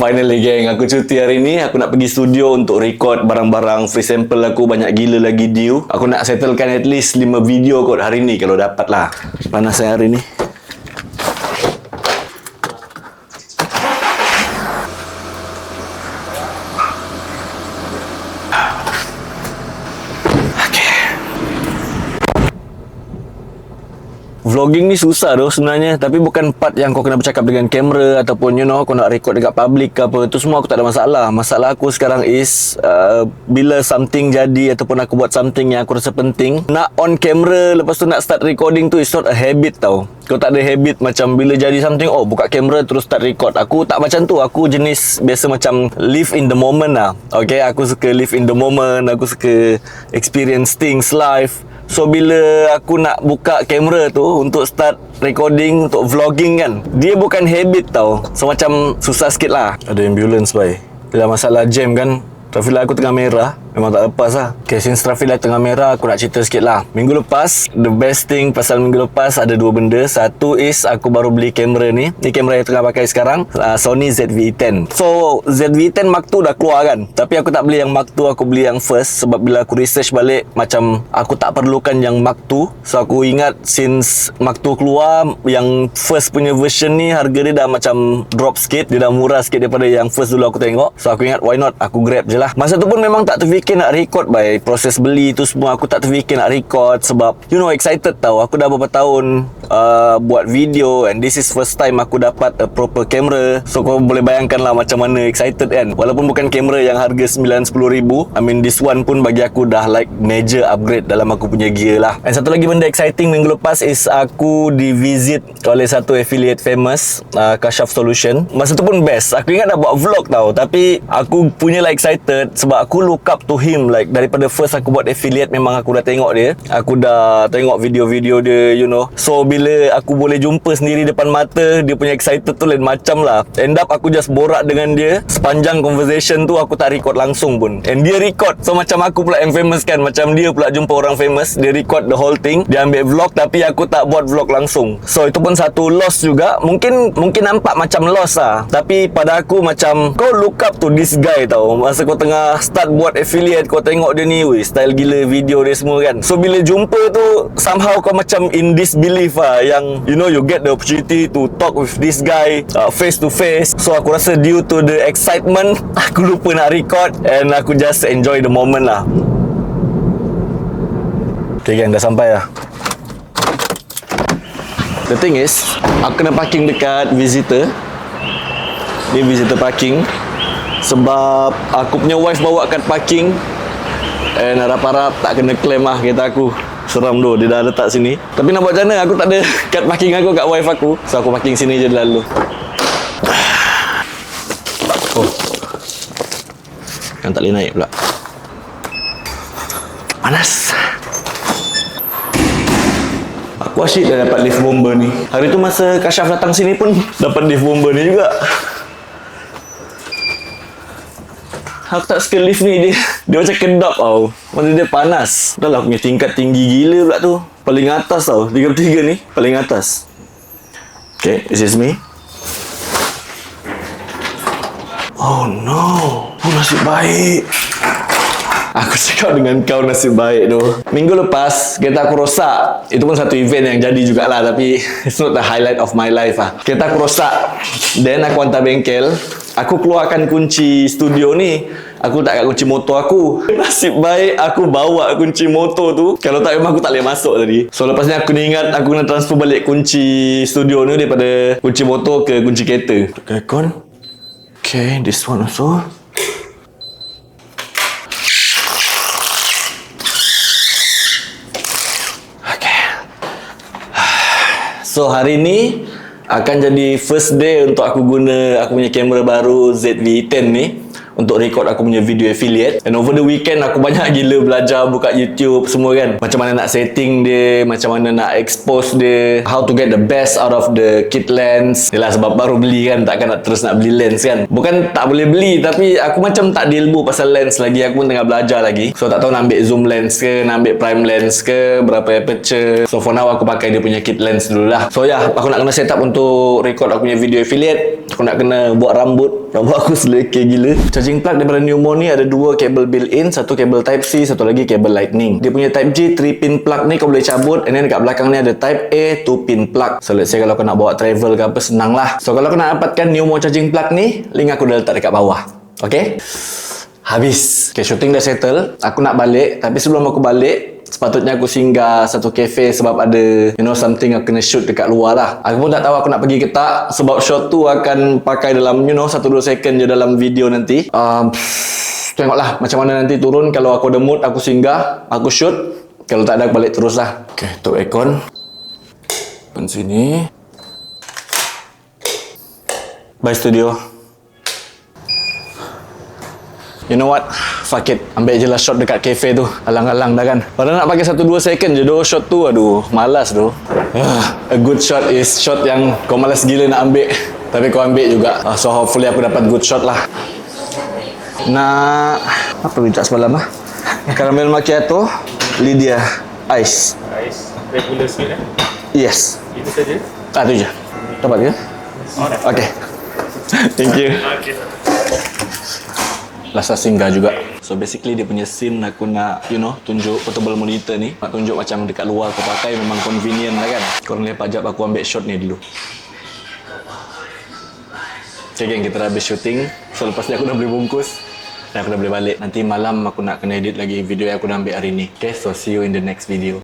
Finally geng, aku cuti hari ni. Aku nak pergi studio untuk record barang-barang free sample aku. Banyak gila lagi due. Aku nak settlekan at least 5 video kot hari ni kalau dapat lah. Panas saya hari ni. Vlogging ni susah doh sebenarnya, tapi bukan part yang kau kena bercakap dengan kamera ataupun kau nak record dekat public ke apa. Tu semua aku tak ada masalah. Masalah aku sekarang is bila something jadi ataupun aku buat something yang aku rasa penting, nak on camera lepas tu nak start recording tu is not a habit tau. Kau tak ada habit macam bila jadi something, buka kamera terus start record. Aku tak macam tu. Aku jenis biasa macam live in the moment lah. Okay, aku suka live in the moment. Aku suka experience things live. So bila aku nak buka kamera tu untuk start recording, untuk vlogging kan, dia bukan habit tau. So macam susah sikit lah. Ada ambulance bhai. Bila masalah jam kan, traffic light aku tengah merah, memang tak lepas lah. Okay, since traffic light tengah merah, aku nak cerita sikit lah. Minggu lepas, the best thing pasal minggu lepas ada 2 benda. Satu is aku baru beli kamera ni. Ni kamera yang tengah pakai sekarang, Sony ZV-E10. So ZV-E10 Mark II dah keluar kan, tapi aku tak beli yang Mark II, aku beli yang first. Sebab bila aku research balik, macam aku tak perlukan yang Mark II. So aku ingat since Mark II keluar, yang first punya version ni harga dia dah macam drop sikit. Dia dah murah sikit daripada yang first dulu aku tengok. So aku ingat why not, aku grab je lah. Masa tu pun memang tak terfikir nak record by proses beli tu semua. Aku tak terfikir nak record sebab excited tau. Aku dah berapa tahun buat video, and this is first time aku dapat a proper camera. So kau boleh bayangkan lah macam mana excited kan. Walaupun bukan kamera yang harga 9-10 ribu, I mean this one pun bagi aku dah like major upgrade dalam aku punya gear lah. And satu lagi benda exciting minggu lepas is aku di visit oleh satu affiliate famous, Kashaf Solution. Masa tu pun best. Aku ingat dah buat vlog tau, tapi aku punya lah excited sebab aku look up to him. Like daripada first aku buat affiliate, memang aku dah tengok dia. Aku dah tengok video-video dia, So bila aku boleh jumpa sendiri depan mata, dia punya excited tu lain macam lah. End up aku just borak dengan dia. Sepanjang conversation tu aku tak record langsung pun, and dia record. So macam aku pula yang famous kan, macam dia pula jumpa orang famous, dia record the whole thing, dia ambil vlog, tapi aku tak buat vlog langsung. So itu pun satu loss juga. Mungkin nampak macam loss lah, tapi pada aku macam kau look up to this guy tau. Masa kau tengah start buat affiliate, kau tengok dia ni, style gila video dia semua kan. So bila jumpa tu, somehow kau macam in disbelief lah, yang you get the opportunity to talk with this guy face to face. So aku rasa due to the excitement, aku lupa nak record, and aku just enjoy the moment lah. Okay gang, dah sampai lah. The thing is, aku kena parking dekat visitor. Ni visitor parking. Sebab aku punya wife bawa kat parking, and harap-harap tak kena claim lah kereta aku. Seram tu, dia dah letak sini. Tapi nak buat macam mana, aku tak ada kat parking aku kat wife aku. So aku parking sini je lalu. Yang tak boleh naik pula. Panas. Aku asyik dah dapat lift bomber ni. Hari tu masa Kashaf datang sini pun dapat lift bomber ni juga. Aku tak suka lift ni, dia macam kedap tau. Masa dia panas. Dah lah punya tingkat tinggi gila pula tu. Paling atas tau, 33 ni paling atas. Okay, this is me. Oh no, nasib baik. Aku cakap dengan kau nasib baik tu. Minggu lepas kereta aku rosak. Itu pun satu event yang jadi jugalah, tapi it's not the highlight of my life lah. Kereta aku rosak, then aku hantar bengkel. Aku keluarkan kunci studio ni, aku tak kat kunci motor aku. Nasib baik aku bawa kunci motor tu. Kalau tak, memang aku tak boleh masuk tadi. So lepas ni aku ni ingat aku kena transfer balik kunci studio ni daripada kunci motor ke kunci kereta. Aircon. Okay, this one also. So hari ni akan jadi first day untuk aku guna aku punya kamera baru ZV-E10 ni untuk record aku punya video affiliate. And over the weekend aku banyak gila belajar buka YouTube semua kan. Macam mana nak setting dia, macam mana nak expose dia, how to get the best out of the kit lens. Yalah, sebab baru beli kan, takkan nak terus nak beli lens kan. Bukan tak boleh beli, tapi aku macam tak ada ilmu pasal lens lagi. Aku pun tengah belajar lagi. So tak tahu nak ambil zoom lens ke, nak ambil prime lens ke, berapa aperture. So for now aku pakai dia punya kit lens dulu lah. So ya, aku nak kena set up untuk record aku punya video affiliate. Aku nak kena buat rambut aku selekeh gila. Charging plug daripada Numo ni ada dua kabel built-in, satu kabel type C, satu lagi kabel lightning. Dia punya type G 3 pin plug ni kau boleh cabut, and then dekat belakang ni ada type A 2 pin plug. So let's say kalau kau nak bawa travel ke apa, senang lah. So kalau kau nak dapatkan Numo charging plug ni, link aku dah letak dekat bawah. Okay, habis. Okay, shooting dah settle. Aku nak balik, tapi sebelum aku balik, sepatutnya aku singgah satu cafe sebab ada something aku kena shoot dekat luar lah. Aku pun tak tahu aku nak pergi ke tak, sebab shot tu akan pakai dalam 1-2 second je dalam video nanti. Tengoklah macam mana nanti turun. Kalau aku ada mood, aku singgah, aku shoot. Kalau tak ada, aku balik terus lah. Okay, tutup aircon. Depan sini. Bye studio. You know what? Fuck it. Ambil je lah shot dekat cafe tu. Alang-alang dah kan. Padahal nak pakai 1-2 second je doh shot tu. Aduh, malas doh. A good shot is shot yang kau malas gila nak ambil, tapi kau ambil juga. So hopefully aku dapat good shot lah. Nak apa minta semalam lah? Caramel macchiato, Lydia ice. Ice regular sweet Yes. Itu saja. Tu je. Dapat ke? Okay. Thank you. Okay. Rasa singgah juga. So basically dia punya scene aku nak tunjuk portable monitor ni. Nak tunjuk macam dekat luar aku pakai memang convenient lah kan. Korang lihat pajak aku ambil shot ni dulu. Okay geng, kita dah habis shooting. So lepas ni aku dah boleh bungkus dan aku dah boleh balik. Nanti malam aku nak kena edit lagi video yang aku dah ambil hari ni. Okay, so see you in the next video.